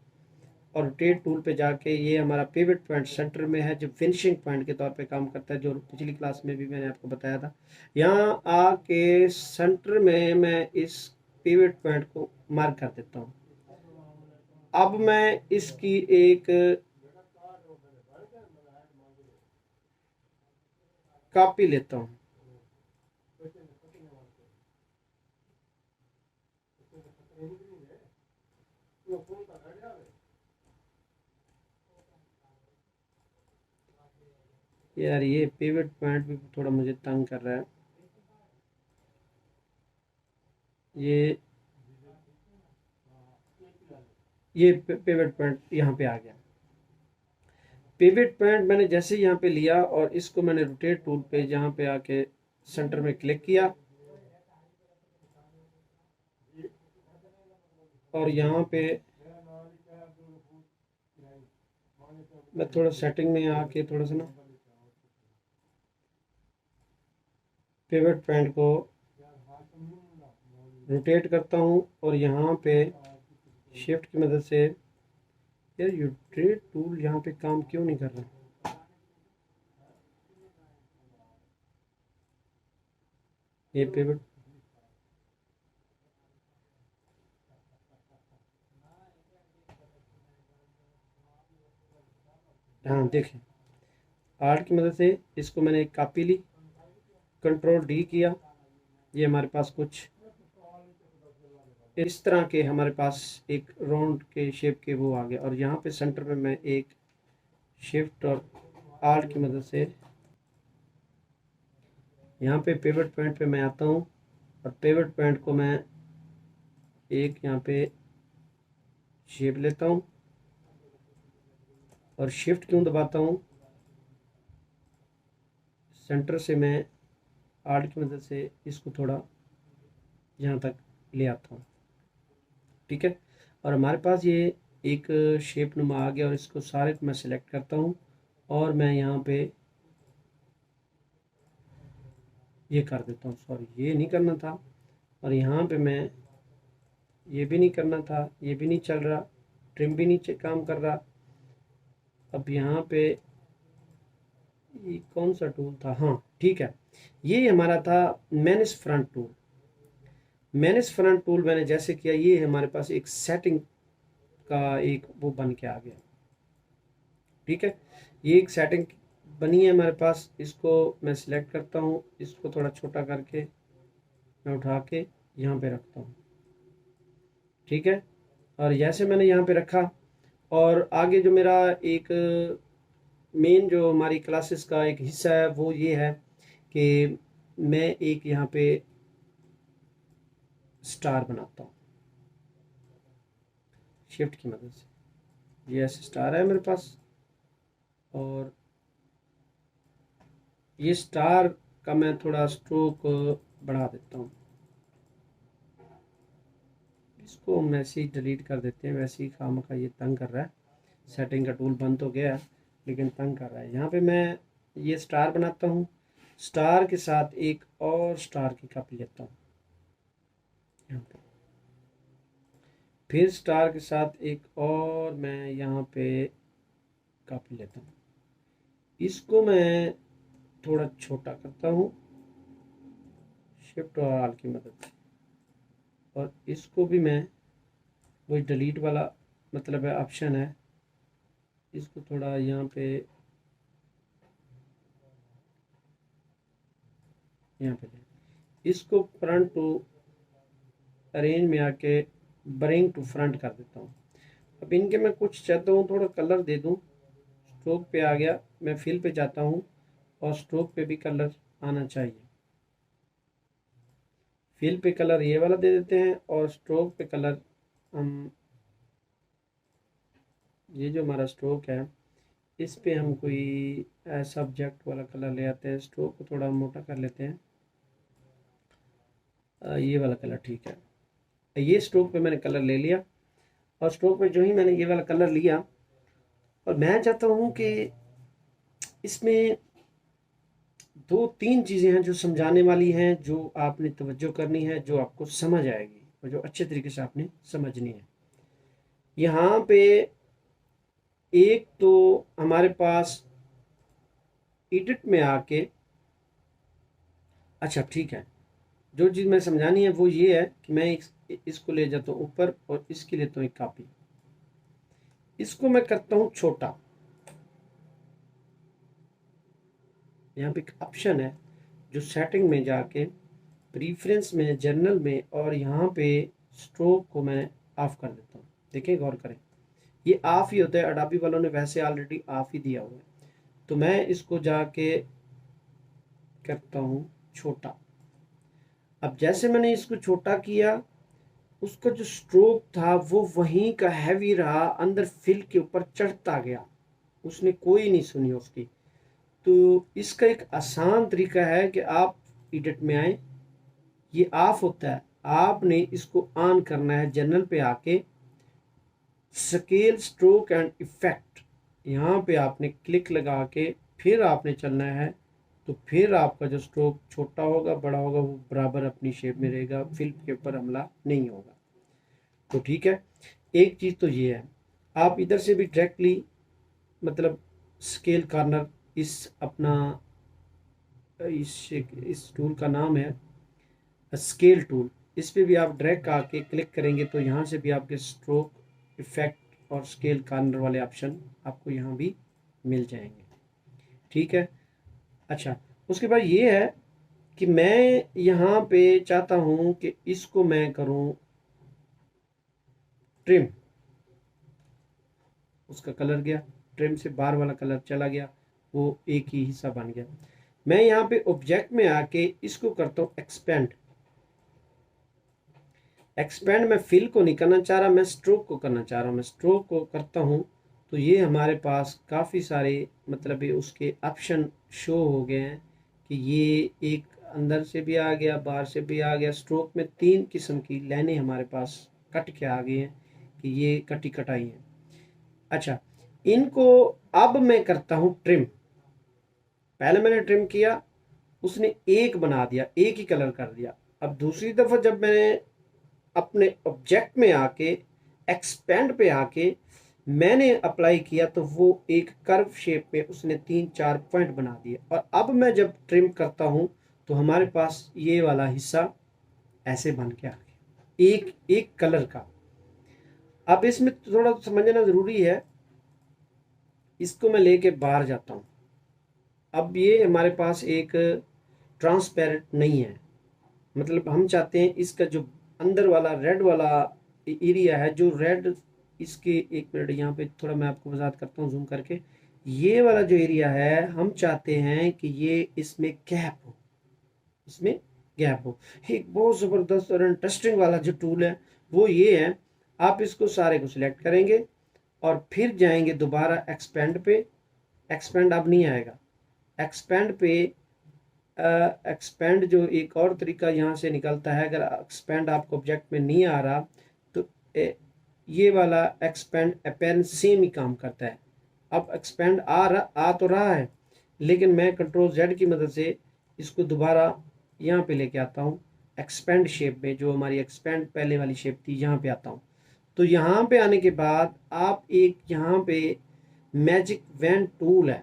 और रोटेट टूल पे जाके ये हमारा पिवट पॉइंट सेंटर में है जो फिनिशिंग पॉइंट के तौर पे काम करता है, जो पिछली क्लास में भी मैंने आपको बताया था। यहाँ आके सेंटर में मैं इस पिवट पॉइंट को मार्क कर देता हूँ। अब मैं इसकी एक कॉपी लेता हूँ। यार ये पिवट पॉइंट भी थोड़ा मुझे तंग कर रहा है। ये पिवट पॉइंट यहाँ पे आ गया। पिवट पॉइंट मैंने जैसे यहाँ पे लिया और इसको मैंने रोटेट टूल पे जहाँ पे आके सेंटर में क्लिक किया और यहाँ पे मैं थोड़ा सेटिंग में आके थोड़ा सा ना पिवट पॉइंट को रोटेट करता हूँ और यहाँ पे शिफ्ट की मदद से, यार रोटेट टूल यहाँ पे काम क्यों नहीं कर रहा। ये पिवट, हाँ देखें आर्ट की मदद से इसको मैंने एक कॉपी ली, कंट्रोल डी किया, ये हमारे पास कुछ इस तरह के हमारे पास एक राउंड के शेप के वो आ गया। और यहाँ पे सेंटर पे मैं एक शिफ्ट और आर्ट की मदद से यहाँ पे पिवट पॉइंट पे मैं आता हूँ और पिवट पॉइंट को मैं एक यहाँ पे शेप लेता हूँ और शिफ्ट क्यों दबाता हूँ, सेंटर से मैं आर्ट की मदद से इसको थोड़ा यहाँ तक ले आता हूँ। ठीक है, और हमारे पास ये एक शेप नुमा आ गया और इसको सारे को मैं सिलेक्ट करता हूँ और मैं यहाँ पे ये कर देता हूँ, सॉरी ये नहीं करना था, और यहाँ पे मैं ये भी नहीं करना था, ये भी नहीं चल रहा, ट्रिम भी नहीं काम कर रहा। अब यहाँ पे ये कौन सा टूल था, हाँ ठीक है, ये हमारा था manage front tool. Manage front tool मैंने जैसे किया, ये हमारे पास एक सेटिंग का एक वो बन के आ गया। ठीक है, ये एक सेटिंग बनी है हमारे पास, इसको मैं सिलेक्ट करता हूँ, इसको थोड़ा छोटा करके मैं उठा के यहाँ पे रखता हूँ। ठीक है, और जैसे मैंने यहाँ पे रखा, और आगे जो मेरा एक मेन जो हमारी क्लासेस का एक हिस्सा है वो ये है कि मैं एक यहाँ पे स्टार बनाता हूँ शिफ्ट की मदद से। ये ऐसे स्टार है मेरे पास, और ये स्टार का मैं थोड़ा स्ट्रोक बढ़ा देता हूँ, इसको हम ऐसे ही डिलीट कर देते हैं, वैसे ही खामखा ये तंग कर रहा है। सेटिंग का टूल बंद तो गया लेकिन तंग कर रहा है। यहाँ पे मैं ये स्टार बनाता हूँ, स्टार के साथ एक और स्टार की कॉपी लेता हूँ यहाँ पे, फिर स्टार के साथ एक और मैं यहाँ पे कॉपी लेता हूँ, इसको मैं थोड़ा छोटा करता हूँ शिफ्ट और आल की मदद से, और इसको भी मैं वही डिलीट वाला मतलब है ऑप्शन है, इसको थोड़ा यहाँ पे इसको फ्रंट टू अरेंज में आके ब्रिंग टू फ्रंट कर देता हूँ। अब इनके मैं कुछ चाहता हूँ थोड़ा कलर दे दूँ, स्ट्रोक पे आ गया, मैं फिल पे जाता हूँ और स्ट्रोक पे भी कलर आना चाहिए। फिल पे कलर ये वाला दे देते हैं और स्ट्रोक पे कलर हम ये जो हमारा स्ट्रोक है इस पे हम कोई सब्जेक्ट वाला कलर ले आते हैं, स्ट्रोक को थोड़ा मोटा कर लेते हैं, ये वाला कलर ठीक है। ये स्ट्रोक पे मैंने कलर ले लिया, और स्ट्रोक पे जो ही मैंने ये वाला कलर लिया, और मैं चाहता हूँ कि इसमें दो तीन चीज़ें हैं जो समझाने वाली हैं, जो आपने तवज्जो करनी है, जो आपको समझ आएगी और जो अच्छे तरीके से आपने समझनी है। यहाँ पे एक तो हमारे पास एडिट में आके, अच्छा ठीक है, जो चीज़ मैं समझानी है वो ये है कि मैं इसको ले जाता हूँ ऊपर और इसकी लेता हूँ एक कॉपी, इसको मैं करता हूँ छोटा। यहाँ पे एक ऑप्शन है जो सेटिंग में जाके प्रीफ्रेंस में, जनरल में, और यहाँ पे स्ट्रोक को मैं ऑफ कर देता हूँ। देखिए गौर करें, ये ऑफ ही होता है, अडाबी वालों ने वैसे ऑलरेडी ऑफ ही दिया हुआ है, तो मैं इसको जाके करता हूँ छोटा। अब जैसे मैंने इसको छोटा किया, उसका जो स्ट्रोक था वो वहीं का हैवी रहा, अंदर फिल के ऊपर चढ़ता गया, उसने कोई नहीं सुनी उसकी। तो इसका एक आसान तरीका है कि आप एडिट में आए, ये ऑफ होता है, आपने इसको ऑन करना है, जनरल पे आके स्केल स्ट्रोक एंड इफेक्ट, यहाँ पे आपने क्लिक लगा के फिर आपने चलना है, तो फिर आपका जो स्ट्रोक छोटा होगा बड़ा होगा वो बराबर अपनी शेप में रहेगा, फिल के ऊपर हमला नहीं होगा। तो ठीक है, एक चीज़ तो ये है, आप इधर से भी डायरेक्टली मतलब स्केल कॉर्नर इस अपना इस टूल का नाम है स्केल टूल, इस पे भी आप ड्रैग आके क्लिक करेंगे तो यहाँ से भी आपके स्ट्रोक, इफेक्ट और स्केल कॉर्नर वाले ऑप्शन आपको यहाँ भी मिल जाएंगे। ठीक है, अच्छा उसके बाद ये है कि मैं यहाँ पे चाहता हूँ कि इसको मैं करूँ ट्रिम, उसका कलर गया, ट्रिम से बार वाला कलर चला गया, वो एक ही हिस्सा बन गया। मैं यहाँ पे ऑब्जेक्ट में आके इसको करता हूँ एक्सपेंड, एक्सपेंड मैं फिल को नहीं करना चाह रहा, मैं स्ट्रोक को करना चाह रहा हूँ। मैं स्ट्रोक को करता हूँ तो ये हमारे पास काफ़ी सारे मतलब ये उसके ऑप्शन शो हो गए हैं कि ये एक अंदर से भी आ गया, बाहर से भी आ गया। स्ट्रोक में 3 किस्म की लाइनें हमारे पास कट के आ गई हैं कि ये कटी कटाई हैं। अच्छा, इनको अब मैं करता हूँ ट्रिम। पहले मैंने ट्रिम किया, उसने एक बना दिया, एक ही कलर कर दिया। अब दूसरी दफ़ा जब मैंने अपने ऑब्जेक्ट में आके एक्सपेंड पे आके मैंने अप्लाई किया तो वो एक कर्व शेप में उसने 3-4 पॉइंट बना दिए। और अब मैं जब ट्रिम करता हूँ तो हमारे पास ये वाला हिस्सा ऐसे बन के आ गया, एक एक कलर का। अब इसमें थोड़ा समझना ज़रूरी है, इसको मैं लेके बाहर जाता हूँ। अब ये हमारे पास एक ट्रांसपेरेंट नहीं है, मतलब हम चाहते हैं इसका जो अंदर वाला रेड वाला एरिया है, जो रेड इसके, एक मिनट यहाँ पे थोड़ा मैं आपको वजाहत करता हूँ जूम करके। ये वाला जो एरिया है हम चाहते हैं कि ये इसमें गैप हो, इसमें गैप हो। एक बहुत ज़बरदस्त और इंटरेस्टिंग वाला जो टूल है वो ये है, आप इसको सारे को सिलेक्ट करेंगे और फिर जाएंगे दोबारा एक्सपेंड पे। एक्सपेंड अब नहीं आएगा, एक्सपेंड पे एक्सपेंड जो एक और तरीका यहाँ से निकलता है, अगर एक्सपेंड आपको ऑब्जेक्ट में नहीं आ रहा तो ये वाला एक्सपेंड अपेरेंस सेम ही काम करता है। अब एक्सपेंड आ तो रहा है, लेकिन मैं कंट्रोल जेड की मदद से इसको दोबारा यहाँ पे लेके आता हूँ एक्सपेंड शेप में। जो हमारी एक्सपेंड पहले वाली शेप थी यहाँ पे आता हूँ। तो यहाँ पे आने के बाद आप एक यहाँ पे मैजिक वैन टूल है,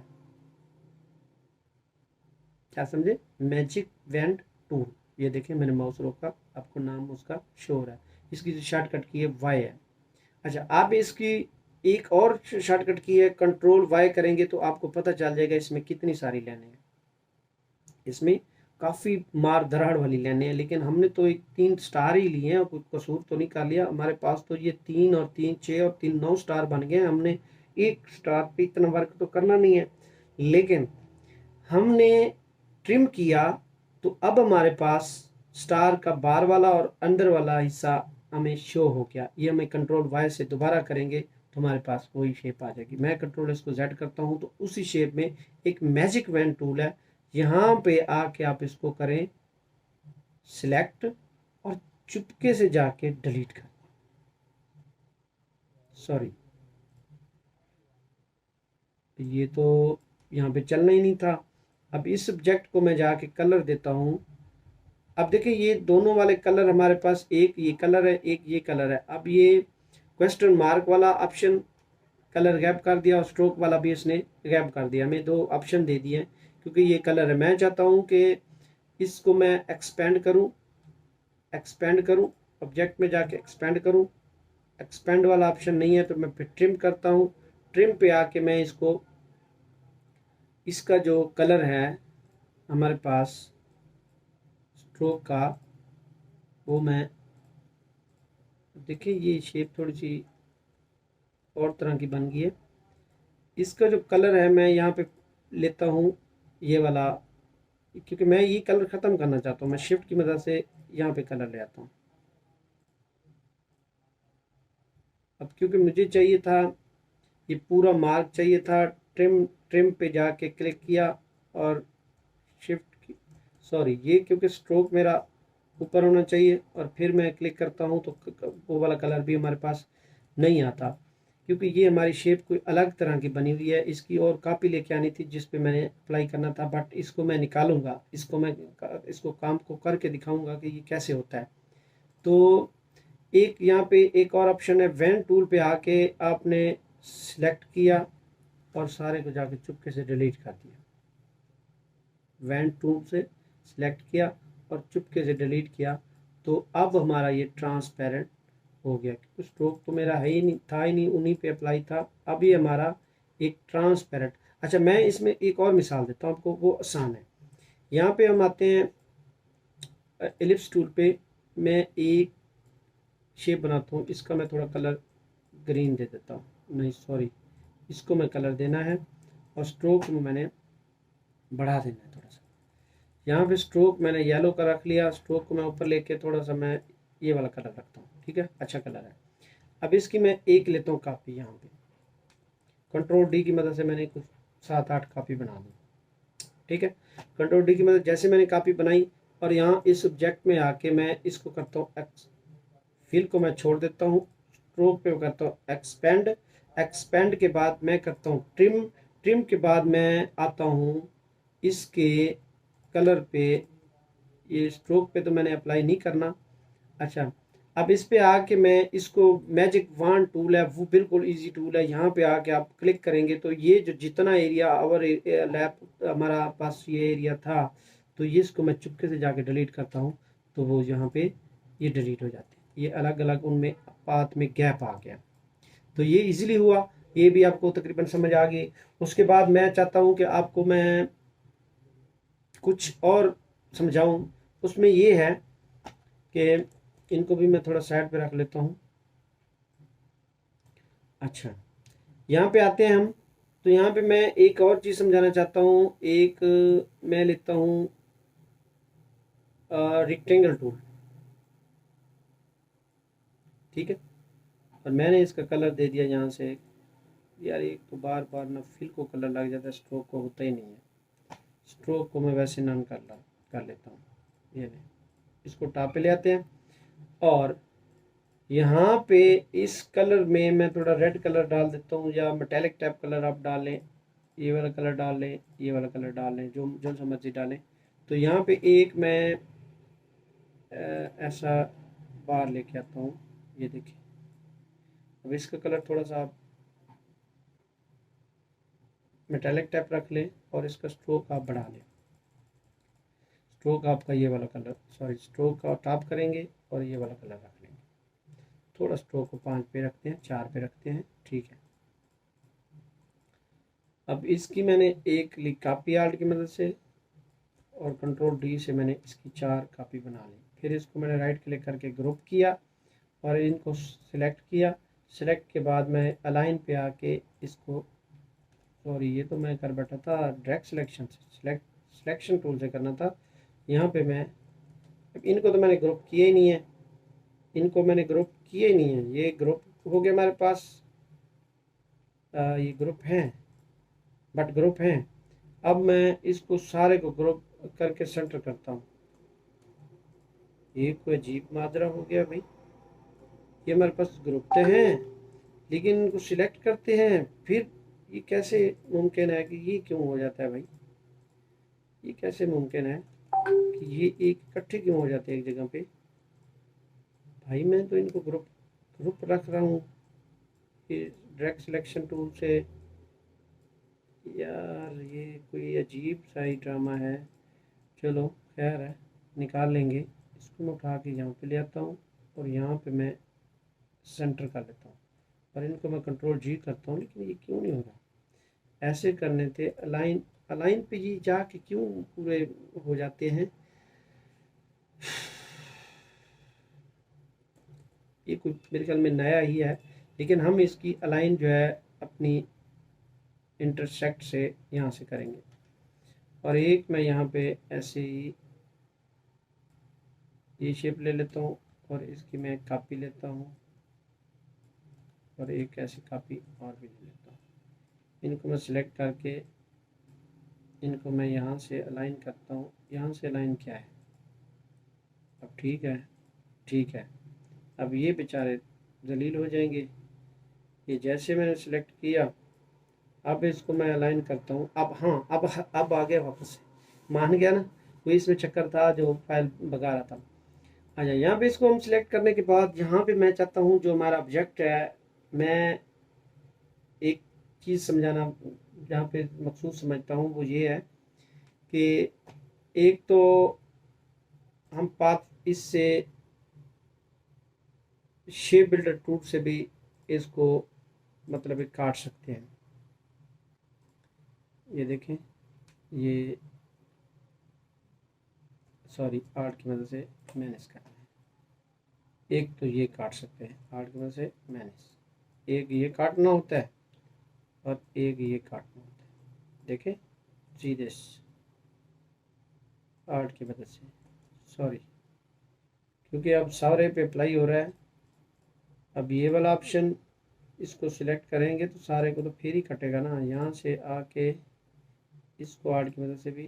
क्या समझे, मैजिक वेंट टूल। ये देखिए मैंने माउस रोका, आपको नाम उसका शो हो रहा है। इसकी जो शॉर्टकट की है वाई है। अच्छा, आप इसकी एक और शॉर्टकट की है, कंट्रोल वाई करेंगे तो आपको पता चल जाएगा इसमें कितनी सारी लाइनें हैं। इसमें काफ़ी मार धराड़ वाली लाइनें हैं, लेकिन हमने तो एक 3 स्टार ही लिए हैं, कोई कसूर तो नहीं कर लिया। हमारे पास तो ये 3 और 3 6 और 3 9 स्टार बन गए हैं। हमने एक स्टार पे इतना वर्क तो करना नहीं है, लेकिन हमने ट्रिम किया तो अब हमारे पास स्टार का बार वाला और अंदर वाला हिस्सा हमें शो हो गया। ये हमें कंट्रोल वाई से दोबारा करेंगे तो हमारे पास वही शेप आ जाएगी। मैं कंट्रोल इसको जेड करता हूँ तो उसी शेप में एक मैजिक वैन टूल है, यहाँ पे आके आप इसको करें सिलेक्ट और चुपके से जाके डिलीट कर, सॉरी ये तो यहाँ पे चलना ही नहीं था। अब इस सब्जेक्ट को मैं जाके कलर देता हूँ। अब देखिए ये दोनों वाले कलर हमारे पास, एक ये कलर है एक ये कलर है। अब ये क्वेश्चन मार्क वाला ऑप्शन कलर गैप कर दिया और स्ट्रोक वाला भी इसने गैप कर दिया। हमें 2 ऑप्शन दे दिए क्योंकि ये कलर है। मैं चाहता हूँ कि इसको मैं एक्सपेंड करूँ ऑब्जेक्ट में जाके एक्सपेंड करूँ। एक्सपेंड वाला ऑप्शन नहीं है तो मैं फिर ट्रिम करता हूँ। ट्रिम पे आके मैं इसको, इसका जो कलर है हमारे पास स्ट्रोक का, वो मैं, देखिए ये शेप थोड़ी सी और तरह की बन गई है। इसका जो कलर है मैं यहाँ पे लेता हूँ ये वाला, क्योंकि मैं ये कलर ख़त्म करना चाहता हूँ। मैं शिफ्ट की मदद से यहाँ पे कलर ले आता हूँ। अब क्योंकि मुझे चाहिए था, ये पूरा मार्क चाहिए था, ट्रिम ट्रिम पे जाके क्लिक किया और शिफ्ट की, सॉरी ये क्योंकि स्ट्रोक मेरा ऊपर होना चाहिए और फिर मैं क्लिक करता हूँ तो वो वाला कलर भी हमारे पास नहीं आता, क्योंकि ये हमारी शेप कोई अलग तरह की बनी हुई है। इसकी और कॉपी लेके आनी थी जिस पे मैंने अप्लाई करना था, बट इसको मैं निकालूंगा, इसको मैं इसको काम को करके दिखाऊंगा कि ये कैसे होता है। तो एक यहाँ पे एक और ऑप्शन है, वैन टूल पे आके आपने सिलेक्ट किया और सारे को जाके चुपके से डिलीट कर दिया। वैन टूल से सिलेक्ट किया और चुपके से डिलीट किया तो अब हमारा ये ट्रांसपेरेंट हो गया, क्योंकि स्ट्रोक तो मेरा है ही नहीं, था ही नहीं, उन्हीं पे अप्लाई था। अब ये हमारा एक ट्रांसपेरेंट। अच्छा, मैं इसमें एक और मिसाल देता हूँ आपको, वो आसान है। यहाँ पे हम आते हैं एलिप्स टूल पे, मैं एक शेप बनाता हूँ, इसका मैं थोड़ा कलर ग्रीन दे देता हूँ, नहीं सॉरी इसको मैं कलर देना है और स्ट्रोक में मैंने बढ़ा देना है थोड़ा सा। यहाँ पे स्ट्रोक मैंने येलो का रख लिया, स्ट्रोक को मैं ऊपर लेके थोड़ा सा मैं ये वाला कलर रखता हूँ, ठीक है, अच्छा कलर है। अब इसकी मैं एक लेता हूँ कापी, यहाँ पे कंट्रोल डी की मदद से मैंने कुछ 7-8 कापी बना दी, ठीक है। कंट्रोल डी की मदद जैसे मैंने कापी बनाई और यहाँ इस ऑब्जेक्ट में आके मैं इसको करता हूँ एक्स, फिल को मैं छोड़ देता हूँ, स्ट्रोक पे करता हूँ एक्सपेंड, एक्सपेंड के बाद मैं करता हूँ ट्रिम, ट्रिम के बाद मैं आता हूँ इसके कलर पे, ये स्ट्रोक पे तो मैंने अप्लाई नहीं करना। अच्छा, अब इस पे आके मैं इसको मैजिक वन टूल है, वो बिल्कुल इजी टूल है, यहाँ पे आके आप क्लिक करेंगे तो ये जो जितना एरिया आवर लैप हमारा पास ये एरिया था, तो ये इसको मैं चुपके से जाके डिलीट करता हूँ, तो वो यहाँ पे ये डिलीट हो जाते हैं, ये अलग अलग उनमें पाथ में गैप आ गया। तो ये इजीली हुआ, ये भी आपको तकरीबन समझ आ गई। उसके बाद मैं चाहता हूँ कि आपको मैं कुछ और समझाऊँ, उसमें ये है कि इनको भी मैं थोड़ा साइड पे रख लेता हूँ। अच्छा, यहाँ पे आते हैं हम, तो यहाँ पे मैं एक और चीज़ समझाना चाहता हूँ। एक मैं लेता हूँ रेक्टेंगल टूल, ठीक है, और मैंने इसका कलर दे दिया यहाँ से। यार एक तो बार बार ना फिल को कलर लग जाता है, स्ट्रोक को होता ही नहीं है। स्ट्रोक को मैं वैसे नन कर लेता हूँ। ये नहीं, इसको टॉप पे ले आते हैं और यहाँ पे इस कलर में मैं थोड़ा रेड कलर डाल देता हूँ, या मेटेलिक टाइप कलर आप डाल लें, ये वाला कलर डाल लें, ये वाला कलर डाल लें, जो जो सा मर्जी डालें। तो यहाँ पे एक मैं ऐसा बार लेके आता हूँ, ये देखिए। अब इसका कलर थोड़ा सा आप मेटेलिक टाइप रख लें और इसका स्ट्रोक आप बढ़ा लें। स्ट्रोक आपका ये वाला कलर, सॉरी, स्ट्रोक का टॉप करेंगे और ये वाला कलर रख लेंगे। थोड़ा स्ट्रोक को 5 पे रखते हैं, 4 पे रखते हैं, ठीक है। अब इसकी मैंने एक ली कॉपी आर्ट की मदद से और कंट्रोल डी से मैंने इसकी 4 कॉपी बना ली। फिर इसको मैंने राइट क्लिक करके ग्रुप किया और इनको सिलेक्ट किया। सिलेक्ट के बाद मैं अलाइन पे आके इसको, सॉरी ये तो मैं कर बैठा था डायरेक्ट सिलेक्शन से, सिलेक्शन टूल से करना था। यहाँ पे मैं, अब इनको तो मैंने ग्रुप किया ही नहीं है, इनको मैंने ग्रुप किया ही नहीं है, ये ग्रुप हो गया हमारे पास, ये ग्रुप हैं, बट ग्रुप हैं। अब मैं इसको सारे को ग्रुप करके सेंटर करता हूँ। ये कोई अजीब माजरा हो गया भाई, ये हमारे पास ग्रुप तो हैं लेकिन इनको सिलेक्ट करते हैं, फिर ये कैसे मुमकिन है कि ये क्यों हो जाता है भाई, ये कैसे मुमकिन है कि ये एक इकट्ठे क्यों हो जाते हैं एक जगह पे। भाई मैं तो इनको ग्रुप ग्रुप रख रहा हूँ ये डायरेक्ट सिलेक्शन टूल से। यार ये कोई अजीब सा ही ड्रामा है। चलो खैर है, निकाल लेंगे। इसको मैं उठा के यहाँ पे ले आता हूँ और यहाँ पे मैं सेंटर कर लेता हूँ और इनको मैं कंट्रोल जी करता हूँ, लेकिन ये क्यों नहीं हो रहा। ऐसे करने थे अलाइन, अलाइन पे ये जाके क्यों पूरे हो जाते हैं। ये कुछ मेरे ख्याल में नया ही है, लेकिन हम इसकी अलाइन जो है अपनी इंटरसेक्ट से यहाँ से करेंगे। और एक मैं यहाँ पे ऐसे ही ये शेप ले लेता हूँ और इसकी मैं कॉपी लेता हूँ और एक ऐसी कॉपी और भी ले लेता हूँ। इनको मैं सिलेक्ट करके इनको मैं यहाँ से अलाइन करता हूँ। यहाँ से अलाइन क्या है, अब ठीक है, ठीक है। अब ये बेचारे जलील हो जाएंगे। ये जैसे मैंने सिलेक्ट किया, अब इसको मैं अलाइन करता हूँ। अब हाँ, अब आ गया वापस से, मान गया ना, कोई इसमें चक्कर था जो फाइल भगा रहा था। अच्छा, यहाँ पे इसको हम सिलेक्ट करने के बाद यहाँ पे मैं चाहता हूँ जो हमारा ऑब्जेक्ट है, मैं एक चीज़ समझाना जहाँ पे मखसूस समझता हूँ वो ये है कि एक तो हम पाथ इससे शेप बिल्डर टूल से भी इसको मतलब एक काट सकते हैं। ये देखें, ये सॉरी आर्ट की मदद से मैनेज करना है। एक तो ये काट सकते हैं आर्ट की मदद से मैनेज, एक ये काटना होता है और एक ये काटना होता है। देखें सीधे आर्ट की मदद से, सॉरी क्योंकि अब सारे पे अप्लाई हो रहा है। अब ये वाला ऑप्शन इसको सिलेक्ट करेंगे तो सारे को तो फिर ही कटेगा ना, यहाँ से आके इसको आर्ट की मदद से भी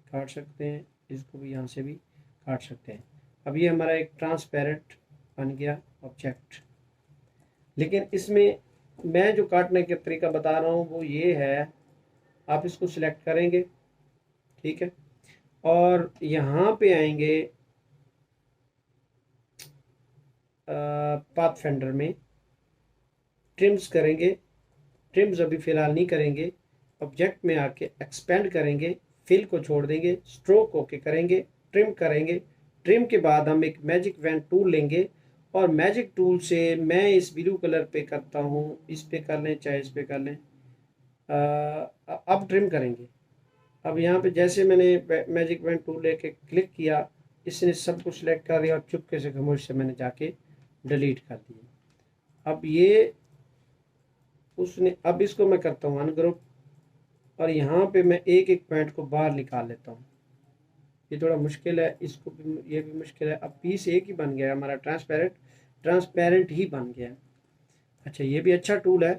काट सकते हैं, इसको भी यहाँ से भी काट सकते हैं। अब ये हमारा एक ट्रांसपेरेंट बन गया ऑब्जेक्ट। लेकिन इसमें मैं जो काटने का तरीका बता रहा हूँ वो ये है, आप इसको सिलेक्ट करेंगे, ठीक है, और यहाँ पे आएंगे पाथ फेंडर में ट्रिम्स करेंगे। ट्रिम्स अभी फ़िलहाल नहीं करेंगे, ऑब्जेक्ट में आके एक्सपेंड करेंगे, फिल को छोड़ देंगे, स्ट्रोक ओके करेंगे, ट्रिम करेंगे। ट्रिम के बाद हम एक मैजिक वैन टूल लेंगे और मैजिक टूल से मैं इस ब्लू कलर पे करता हूँ, इस पे कर लें चाहे इस पे कर लें। अब ट्रिम करेंगे। अब यहाँ पे जैसे मैंने मैजिक वैन टूल लेके क्लिक किया, इसने सब कुछ सिलेक्ट कर दिया और चुपके से खामोश से मैंने जाके डिलीट कर दिया। अब ये उसने, अब इसको मैं करता हूँ अनग्रुप और यहाँ पे मैं एक एक पॉइंट को बाहर निकाल लेता हूँ। ये थोड़ा मुश्किल है, इसको भी, ये भी मुश्किल है। अब पीस एक ही बन गया है हमारा, ट्रांसपेरेंट ही बन गया है। अच्छा, ये भी अच्छा टूल है,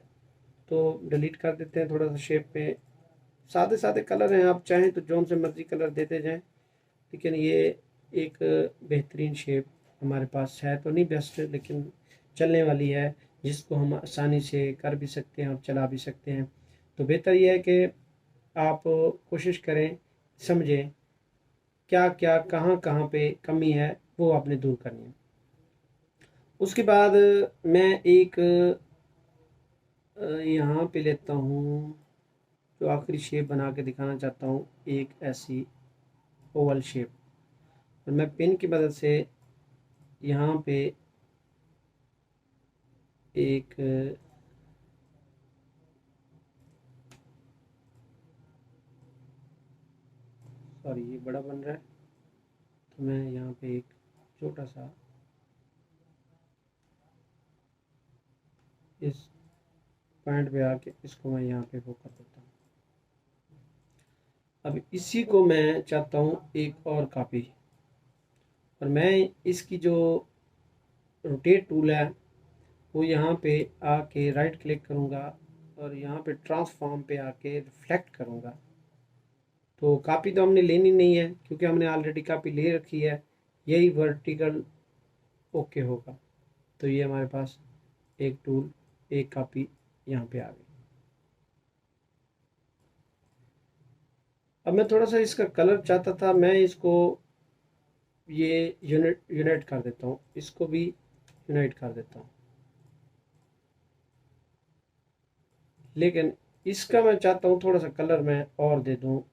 तो डिलीट कर देते हैं। थोड़ा सा शेप में सादे सादे कलर हैं, आप चाहें तो जौन से मर्जी कलर देते जाएं, लेकिन ये एक बेहतरीन शेप हमारे पास है, तो नहीं बेस्ट लेकिन चलने वाली है, जिसको हम आसानी से कर भी सकते हैं और चला भी सकते हैं। तो बेहतर यह है कि आप कोशिश करें, समझें क्या क्या कहाँ कहाँ पे कमी है, वो आपने दूर करनी है। उसके बाद मैं एक यहाँ पे लेता हूँ, जो आखिरी शेप बना के दिखाना चाहता हूँ, एक ऐसी ओवल शेप, और मैं पिन की मदद से यहाँ पे एक सॉरी ये बड़ा बन रहा है, तो मैं यहाँ पे एक छोटा सा इस पॉइंट पे आके इसको मैं यहाँ पे वो कर देता हूँ। अब इसी को मैं चाहता हूँ एक और कॉपी, और मैं इसकी जो रोटेट टूल है वो यहाँ पे आके राइट क्लिक करूँगा और यहाँ पे ट्रांसफॉर्म पे आके रिफ्लेक्ट करूँगा। तो कॉपी तो हमने लेनी नहीं है क्योंकि हमने ऑलरेडी कॉपी ले रखी है, यही वर्टिकल ओके होगा। तो ये हमारे पास एक टूल, एक कॉपी यहाँ पे आ गई। अब मैं थोड़ा सा इसका कलर चाहता था, मैं इसको ये यूनाइट कर देता हूँ, इसको भी यूनाइट कर देता हूँ। लेकिन इसका मैं चाहता हूँ थोड़ा सा कलर मैं और दे दूँ,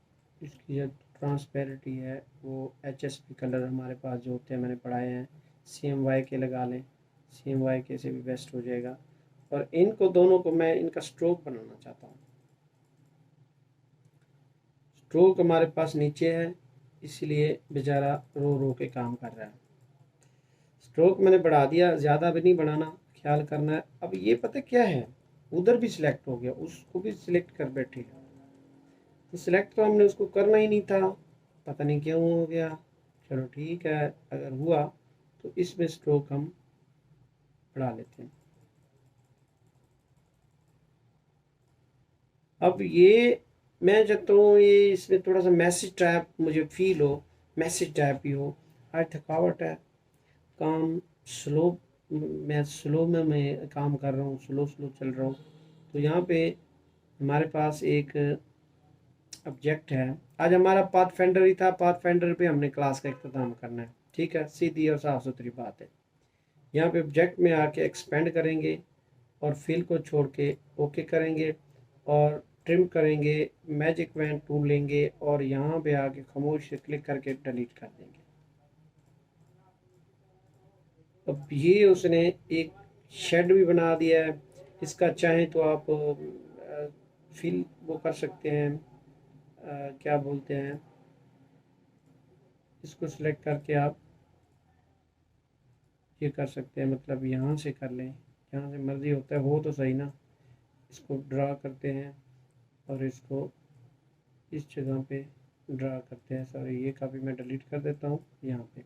इसकी जो ट्रांसपेरेंटी है वो HSP कलर हमारे पास जो होते हैं मैंने पढ़ाए हैं, CMYK लगा लें, CMYK से भी बेस्ट हो जाएगा। और इनको दोनों को मैं इनका स्ट्रोक बनाना चाहता हूँ। स्ट्रोक हमारे पास नीचे है, इसलिए बेचारा रो रो के काम कर रहा है। स्ट्रोक मैंने बढ़ा दिया, ज़्यादा भी नहीं बढ़ाना, ख्याल करना है। अब ये पता क्या है, उधर भी सिलेक्ट हो गया, उसको भी सिलेक्ट कर बैठे, तो सिलेक्ट तो हमने उसको करना ही नहीं था, पता नहीं क्यों हो गया। चलो ठीक है, अगर हुआ तो इसमें स्ट्रोक हम बढ़ा लेते हैं। अब ये मैं चाहता हूँ ये इसमें थोड़ा सा मैसेज टाइप मुझे फील हो, मैसेज टाइप ही हो। आज थकावट है, काम स्लो, मैं स्लो में मैं काम कर रहा हूँ, स्लो स्लो चल रहा हूँ। तो यहाँ पे हमारे पास एक ऑब्जेक्ट है, आज हमारा पाथ फेंडर ही था, पाथ फेंडर पे हमने क्लास का इख्तिताम करना है, ठीक है, सीधी और साफ सुथरी बात है। यहाँ पे ऑब्जेक्ट में आके एक्सपेंड करेंगे और फिल को छोड़ के ओके करेंगे और ट्रिम करेंगे, मैजिक वैन टूल लेंगे और यहाँ पे आके खामोश से क्लिक करके डिलीट कर देंगे। अब ये उसने एक शेड भी बना दिया है, इसका चाहें तो आप फिल वो कर सकते हैं, क्या बोलते हैं, इसको सिलेक्ट करके आप ये कर सकते हैं, मतलब यहाँ से कर लें, यहाँ से मर्जी होता है, हो तो सही ना। इसको ड्रा करते हैं और इसको इस जगह पे ड्रा करते हैं। सॉरी ये काफ़ी मैं डिलीट कर देता हूँ यहाँ पे।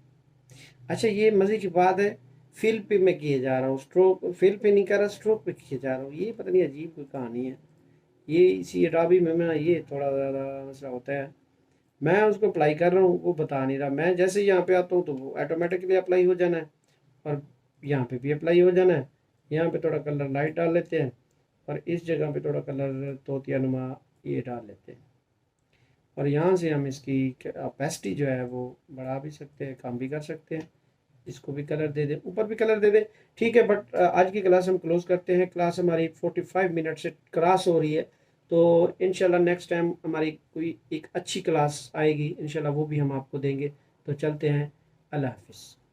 अच्छा, ये मज़े की बात है, फिल पे मैं किए जा रहा हूँ, स्ट्रोक फिल पे नहीं कर रहा, स्ट्रोक पे किए जा रहा हूँ। ये पता नहीं अजीब कोई कहानी है। ये इसी अडोबी में ना ये थोड़ा ज़्यादा मसला होता है। मैं उसको अप्लाई कर रहा हूँ, वो बता नहीं रहा। मैं जैसे ही यहाँ पे आता हूँ तो वो ऑटोमेटिकली अप्लाई हो जाना है, और यहाँ पे भी अप्लाई हो जाना है। यहाँ पे थोड़ा कलर लाइट डाल लेते हैं, और इस जगह पे थोड़ा कलर तोतिया नुमा ये डाल लेते हैं। और यहाँ से हम इसकी ओपेसिटी जो है वो बढ़ा भी सकते हैं, कम भी कर सकते हैं। इसको भी कलर दे दें, ऊपर भी कलर दे दें, ठीक है। बट आज की क्लास हम क्लोज करते हैं। क्लास हमारी 45 मिनट से क्रॉस हो रही है, तो इंशाल्लाह नेक्स्ट टाइम हमारी कोई एक अच्छी क्लास आएगी, इंशाल्लाह वो भी हम आपको देंगे। तो चलते हैं, अल्लाह हाफिज़।